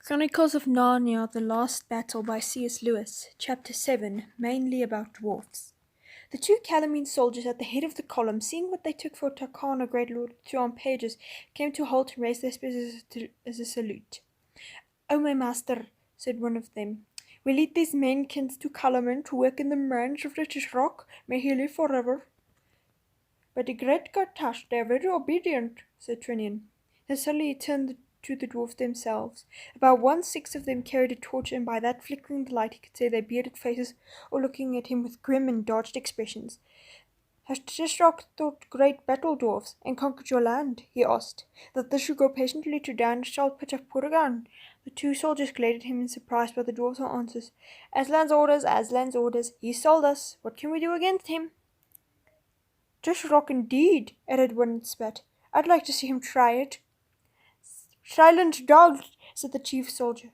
Chronicles of Narnia: The Last Battle by C.S. Lewis, Chapter 7, mainly about dwarfs. The two Calamine soldiers at the head of the column, seeing what they took for Tarkana, great lord, two armed pages, came to a halt and raised their spears as a salute. "O my master," said one of them, "we lead these menkins to Calaman to work in the mines of British Rock. May he live forever." "By the great Gartash, they are very obedient," said Trinian. Then suddenly he turned to the dwarfs themselves. About 1/6 of them carried a torch, and by that flickering light he could see their bearded faces all looking at him with grim and dogged expressions. "Has Trishrock thought great battle, dwarfs, and conquered your land?" he asked. "That this should go patiently to die and shall put up Purgan?" The two soldiers glared at him in surprise, but the dwarfs answered, Aslan's orders, Aslan's orders. He sold us. What can we do against him?" "Trishrock indeed," added one and spat. "I'd like to see him try it." "Silent dogs," said the chief soldier.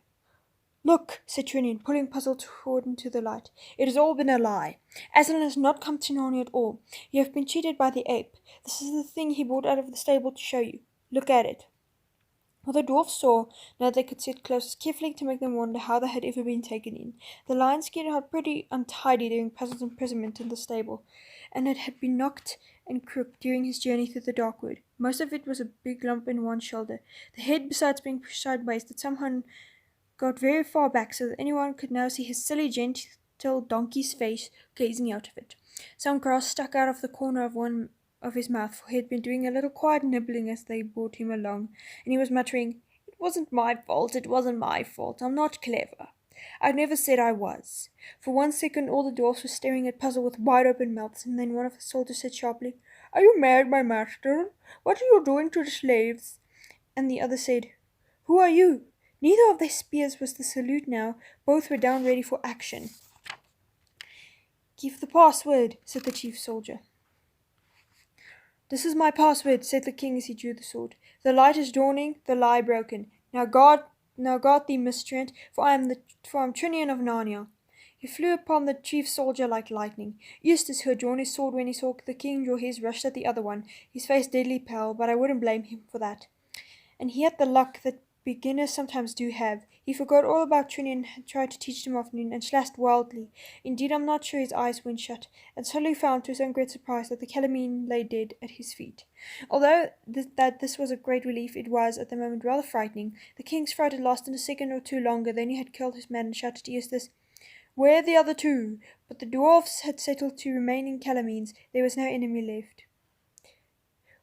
"Look," said Trinian, pulling Puzzle toward into the light. "It has all been a lie. Aslan has not come to Narnia at all. You have been cheated by the ape. This is the thing he brought out of the stable to show you. Look at it." What the dwarfs saw, now they could sit close carefully to make them wonder how they had ever been taken in. The lion skin had pretty untidy during Puzzle's imprisonment in the stable, and it had been knocked and crooked during his journey through the dark wood. Most of it was a big lump in one shoulder. The head, besides being pushed sideways, had somehow got very far back so that anyone could now see his silly, gentle donkey's face gazing out of it. Some grass stuck out of the corner of one of his mouth, for he had been doing a little quiet nibbling as they brought him along, and he was muttering, "It wasn't my fault, it wasn't my fault. I'm not clever. I never said I was." For 1 second all the dwarfs were staring at Puzzle with wide open mouths, and then one of the soldiers said sharply, "Are you mad, my master? What are you doing to the slaves?" And the other said, "Who are you?" Neither of their spears was the salute now. Both were down ready for action. "Give the password," said the chief soldier. "This is my password," said the king as he drew the sword. "The light is dawning, the lie broken. Now guard thee, miscreant, for I am Trinian of Narnia." He flew upon the chief soldier like lightning. Eustace, who had drawn his sword when he saw the king draw his, rushed at the other one, his face deadly pale, but I wouldn't blame him for that. And he had the luck that beginners sometimes do have. He forgot all about Trinian and tried to teach him off noon, and slashed wildly. Indeed, I'm not sure his eyes went shut, and suddenly found, to his own great surprise, that the Calamine lay dead at his feet. Although this was a great relief, it was, at the moment, rather frightening. The king's fright had lasted a second or two longer. Then he had killed his man and shouted to Eustace, "Where are the other two?" But the dwarfs had settled to remain in Calamines. There was no enemy left.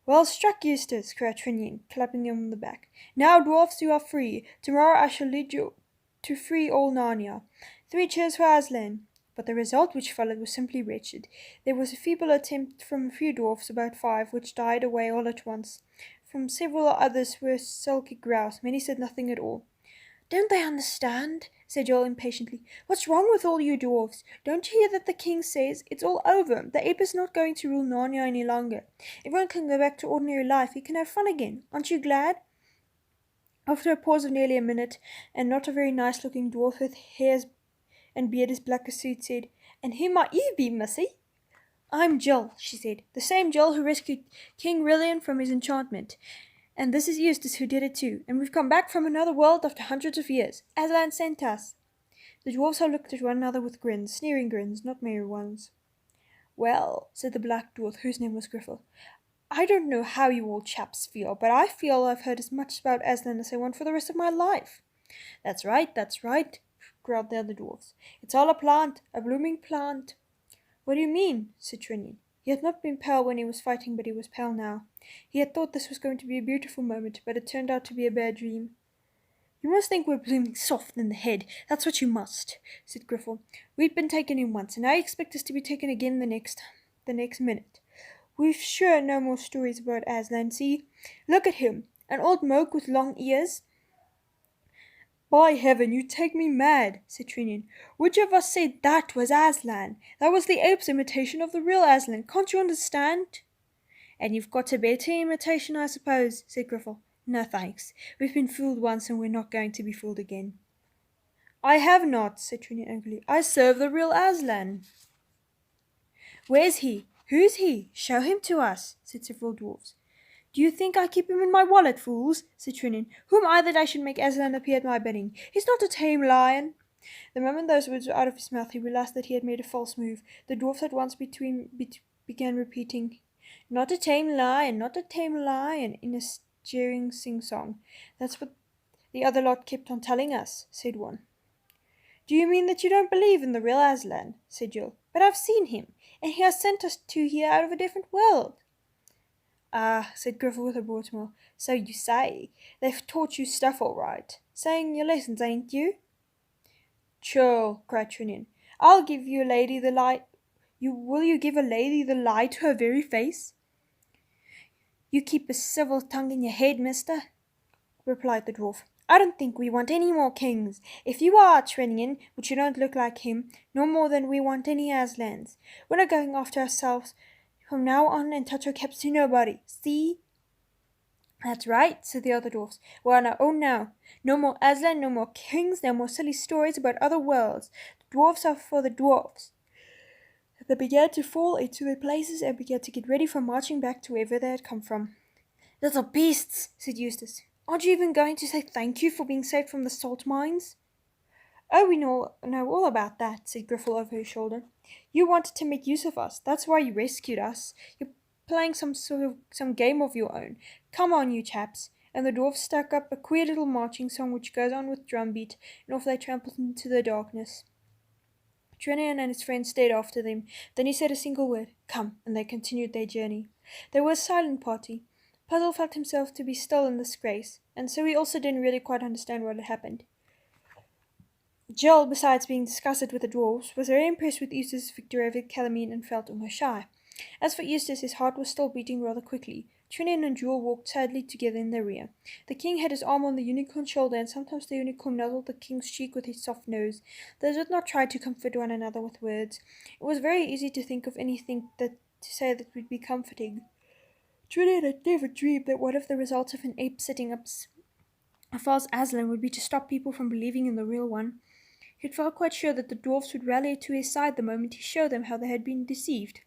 "Well struck, Eustace," cried Trinian, clapping him on the back. "Now, dwarfs, you are free. Tomorrow I shall lead you to free all Narnia. 3 cheers for Aslan." But the result which followed was simply wretched. There was a feeble attempt from a few dwarfs, about 5, which died away all at once. From several others were sulky growls. Many said nothing at all. "Don't they understand?" said Joel impatiently. "What's wrong with all you dwarfs? Don't you hear that the king says it's all over? The ape is not going to rule Narnia any longer. Everyone can go back to ordinary life. He can have fun again. Aren't you glad?" After a pause of nearly a minute, and not a very nice-looking dwarf with hair and beard as black as soot said, "And who might you be, missy?" "I'm Jill," she said, "the same Jill who rescued King Rilian from his enchantment. And this is Eustace who did it too, and we've come back from another world after hundreds of years. Aslan sent us." The dwarfs all looked at one another with grins, sneering grins, not merry ones. "Well," said the black dwarf, whose name was Griffel, "I don't know how you all chaps feel, but I feel I've heard as much about Aslan as I want for the rest of my life." That's right, growled the other dwarfs. "It's all a plant, a blooming plant." "What do you mean?" said Trinian. He had not been pale when he was fighting, but he was pale now. He had thought this was going to be a beautiful moment, but it turned out to be a bad dream. "You must think we're blooming soft in the head, that's what you must," said Griffel. "We've been taken in once, and I expect us to be taken again the next minute. We've sure no more stories about Aslan. See, look at him, an old moke with long ears." "By heaven, you take me mad," said Trinian. "Which of us said that was Aslan? That was the ape's imitation of the real Aslan. Can't you understand?" "And you've got a better imitation, I suppose," said Griffel. "No thanks. We've been fooled once, and we're not going to be fooled again." "I have not," said Trinian angrily. "I serve the real Aslan." "Where's he? Who's he? Show him to us," said several dwarfs. Do you think I keep him in my wallet, fools? Said Trinian. Who am I that I should make Aslan appear at my bidding? He's not a tame lion. The moment those words were out of his mouth, he realized that he had made a false move. The dwarfs at once began repeating, Not a tame lion, not a tame lion, in a jeering sing-song. That's what the other lot kept on telling us, said one. Do you mean that you don't believe in the real Aslan? Said Jill. But I've seen him, and he has sent us two here out of a different world. Ah, said Griffith with a broad smile. So you say. They've taught you stuff all right. Saying your lessons, ain't you? Churl, cried Trinian. I'll give you a lady the lie. Will you give a lady the lie to her very face? You keep a civil tongue in your head, mister, replied the dwarf. I don't think we want any more kings. If you are Trinian, which you don't look like him, no more than we want any Aslans. We're not going after ourselves from now on and touch our caps to nobody. See? That's right, said the other dwarfs. We're on our own now. No more Aslan, no more kings, no more silly stories about other worlds. The dwarfs are for the dwarfs. They began to fall into their places and began to get ready for marching back to wherever they had come from. Little beasts, said Eustace. Aren't you even going to say thank you for being saved from the salt mines? Oh, we know all about that, said Griffle over his shoulder. You wanted to make use of us. That's why you rescued us. You're playing some game of your own. Come on, you chaps. And the dwarfs stuck up a queer little marching song which goes on with drumbeat, and off they trampled into the darkness. Trinian and his friends stared after them. Then he said a single word, Come, and they continued their journey. They were a silent party. Puzzle felt himself to be still in disgrace, and so he also didn't really quite understand what had happened. Jill, besides being disgusted with the dwarfs, was very impressed with Eustace's victory over Calamine and felt almost shy. As for Eustace, his heart was still beating rather quickly. Trinian and Jewel walked sadly together in the rear. The king had his arm on the unicorn's shoulder, and sometimes the unicorn nuzzled the king's cheek with his soft nose. They did not try to comfort one another with words. It was very easy to think of anything to say that would be comforting. Trinian had never dreamed that one of the results of an ape setting up a false Aslan would be to stop people from believing in the real one. He had felt quite sure that the dwarfs would rally to his side the moment he showed them how they had been deceived.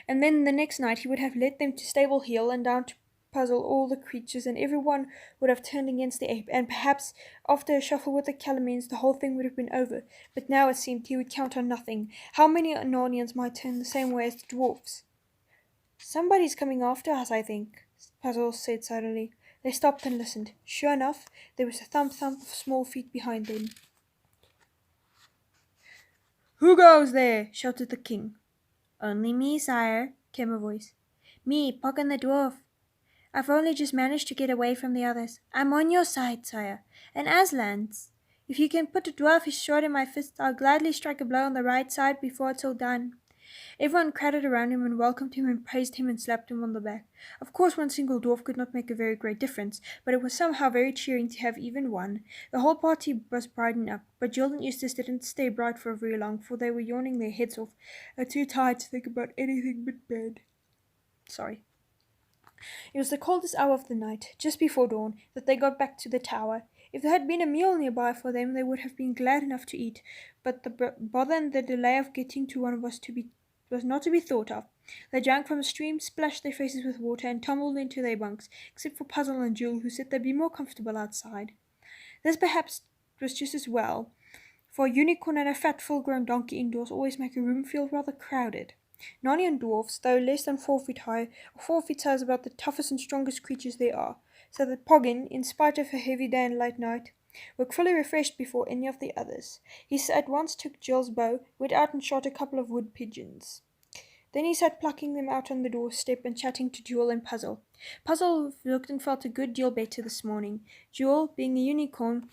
And then the next night he would have led them to Stable Hill and down to puzzle all the creatures, and everyone would have turned against the ape, and perhaps after a shuffle with the Calamines the whole thing would have been over. But now it seemed he would count on nothing. How many Narnians might turn the same way as the dwarfs? Somebody's coming after us, I think, Puzzle said suddenly. They stopped and listened. Sure enough, there was a thump-thump of small feet behind them. Who goes there? Shouted the king. Only me, sire, came a voice. Me, Poggin the dwarf. I've only just managed to get away from the others. I'm on your side, sire, and Aslan's. If you can put a dwarfish sword in my fist, I'll gladly strike a blow on the right side before it's all done. Everyone crowded around him and welcomed him and praised him and slapped him on the back. Of course, one single dwarf could not make a very great difference, but it was somehow very cheering to have even one. The whole party was brightened up, but Jill and Eustace didn't stay bright for very long, for they were yawning their heads off and too tired to think about anything but bed. It was the coldest hour of the night, just before dawn, that they got back to the tower. If there had been a meal nearby for them, they would have been glad enough to eat, but the bother and the delay of getting to one was not to be thought of. They drank from a stream, splashed their faces with water, and tumbled into their bunks, except for Puzzle and Jewel, who said they'd be more comfortable outside. This perhaps was just as well, for a unicorn and a fat full-grown donkey indoors always make a room feel rather crowded. Narnian dwarfs, though less than 4 feet high, or 4 feet high, is about the toughest and strongest creatures there are, so that Poggin, in spite of her heavy day and late night, woke fully refreshed before any of the others. He at once took Jill's bow, went out and shot a couple of wood pigeons. Then he sat plucking them out on the doorstep and chatting to Jewel and Puzzle. Puzzle looked and felt a good deal better this morning. Jewel, being a unicorn,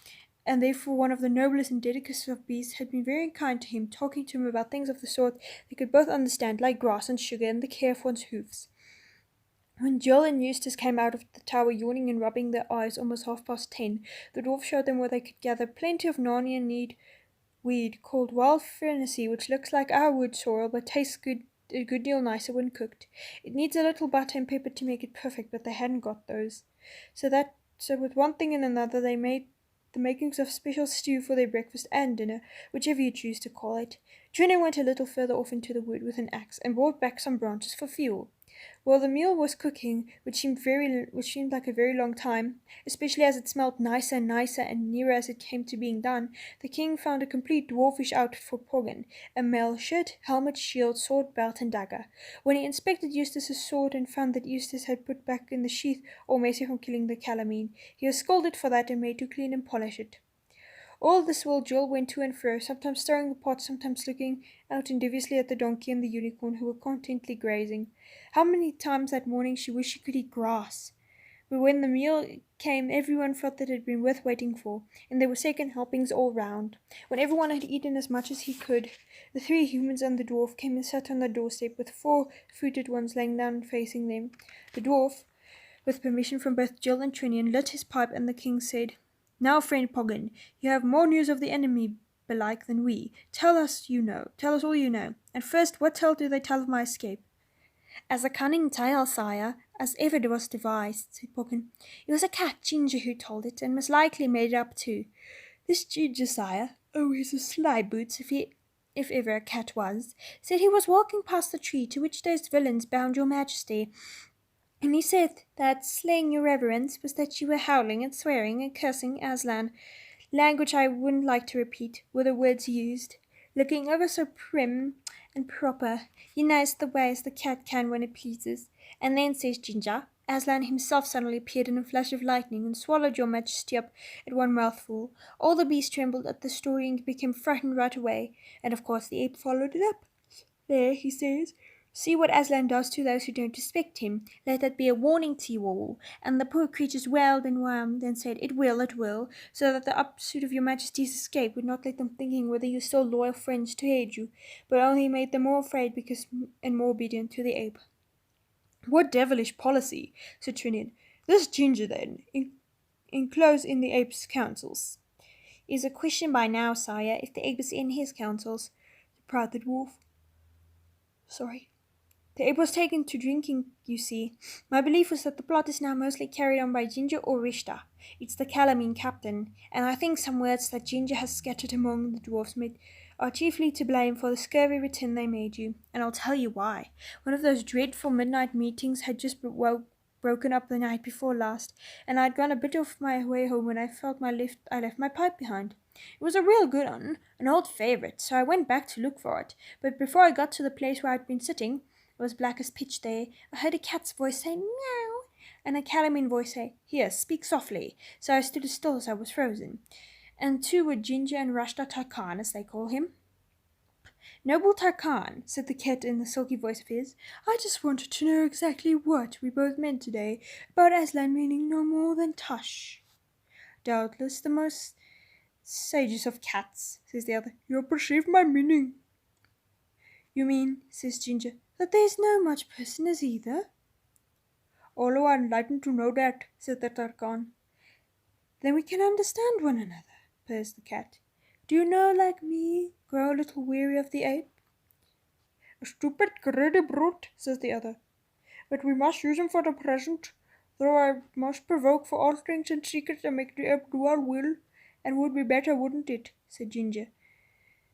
and therefore one of the noblest and delicatest of beasts, had been very kind to him, talking to him about things of the sort they could both understand, like grass and sugar and the care of one's hoofs. When Jill and Eustace came out of the tower yawning and rubbing their eyes almost 10:30, the dwarf showed them where they could gather plenty of Narnian weed called wild fennacy, which looks like our wood sorrel but tastes a good deal nicer when cooked. It needs a little butter and pepper to make it perfect, but they hadn't got those. So with one thing and another they made the makings of special stew for their breakfast and dinner, whichever you choose to call it. Trina went a little further off into the wood with an axe and brought back some branches for fuel. While the meal was cooking, which seemed like a very long time, especially as it smelled nicer and nicer and nearer as it came to being done, the king found a complete dwarfish outfit for Poggin, a mail shirt, helmet, shield, sword, belt, and dagger. When he inspected Eustace's sword and found that Eustace had put back in the sheath all mercy from killing the Calamine, he was scolded for that and made to clean and polish it. All this while Jill went to and fro, sometimes stirring the pot, sometimes looking out enviously at the donkey and the unicorn, who were contentedly grazing. How many times that morning she wished she could eat grass! But when the meal came, everyone felt that it had been worth waiting for, and there were second helpings all round. When everyone had eaten as much as he could, the 3 humans and the dwarf came and sat on the doorstep, with 4 fruited ones lying down facing them. The dwarf, with permission from both Jill and Trinian, lit his pipe, and the king said, "Now, friend Poggin, you have more news of the enemy, belike, than we. Tell us all you know. And first, what tale do they tell of my escape?" "As a cunning tale, sire, as ever was devised," said Poggin. "It was a cat, Ginger, who told it, and most likely made it up too. This Ginger, sire, oh, he's a sly boots, if ever a cat was, said he was walking past the tree to which those villains bound your majesty, and he said that slaying your reverence was that you were howling and swearing and cursing Aslan. Language I wouldn't like to repeat were the words used. Looking ever so prim and proper, you know, the way as the cat can when it pleases. And then, says Ginger, Aslan himself suddenly appeared in a flash of lightning and swallowed your majesty up at one mouthful. All the beasts trembled at the story and became frightened right away, and of course the ape followed it up. There, he says, see what Aslan does to those who don't respect him. Let that be a warning to you all. And the poor creatures wailed and whammed and said, it will, so that the upsuit of your majesty's escape would not let them thinking whether you still loyal friends to aid you, but only made them more afraid and more obedient to the ape. What devilish policy, said Trinian. This Ginger, then, enclosed in the ape's counsels. Is a question by now, sire, if the ape is in his counsels, replied the dwarf. Sorry. The ape was taken to drinking, you see. My belief was that the plot is now mostly carried on by Ginger or Rishta. It's the Calamine captain, and I think some words that Ginger has scattered among the dwarfs are chiefly to blame for the scurvy return they made you, and I'll tell you why. One of those dreadful midnight meetings had just broken up the night before last, and I'd gone a bit off my way home when I felt I left my pipe behind. It was a real good un, an old favourite, so I went back to look for it, but before I got to the place where I'd been sitting, it was black as pitch there, I heard a cat's voice say, meow, and a Calamine voice say, here, speak softly, so I stood as still as I was frozen. And 2 were Ginger and Rashta Tarkhan, as they call him. Noble Tarkhan, said the cat in the sulky voice of his, I just wanted to know exactly what we both meant today, about Aslan meaning no more than tush. Doubtless the most sagest of cats, says the other. You perceive my meaning. You mean, says Ginger, that there is no much personage either? All are enlightened to know that, said the Tarkhan. Then we can understand one another, purrs the cat. Do you know, like me, grow a little weary of the ape? A stupid, greedy brute, says the other. But we must use him for the present, though I must provoke for all things in secret and make the ape do our will, and would be better, wouldn't it? Said Ginger.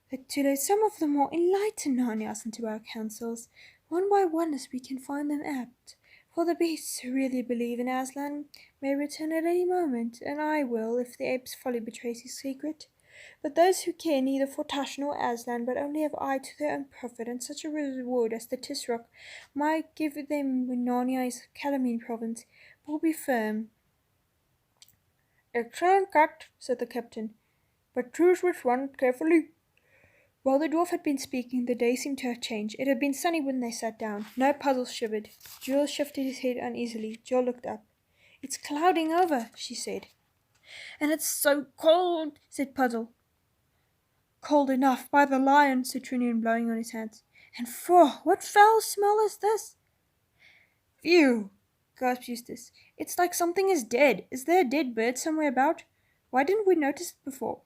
But to let some of the more enlightened Narnias into our councils, one by one as we can find them apt. For the beasts who really believe in Aslan may return at any moment, and I will, if the ape's folly betrays his secret. But those who care neither for Tush nor Aslan, but only have eye to their own profit, and such a reward as the Tisroc might give them when Narnia is Calamine province, will be firm. Excellent cat, said the captain, but choose which one carefully. While the dwarf had been speaking, the day seemed to have changed. It had been sunny when they sat down. No Puzzle shivered. Jules shifted his head uneasily. Jill looked up. It's clouding over, she said. And it's so cold, said Puzzle. Cold enough, by the lion, said Trinian, blowing on his hands. And what foul smell is this? Phew, gasped Eustace. It's like something is dead. Is there a dead bird somewhere about? Why didn't we notice it before?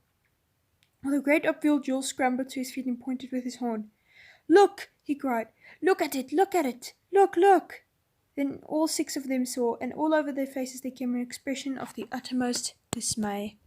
With a great upwheel, Jules scrambled to his feet and pointed with his horn. Look, he cried. Look at it, look at it. Look. Then all 6 of them saw, and all over their faces there came an expression of the uttermost dismay.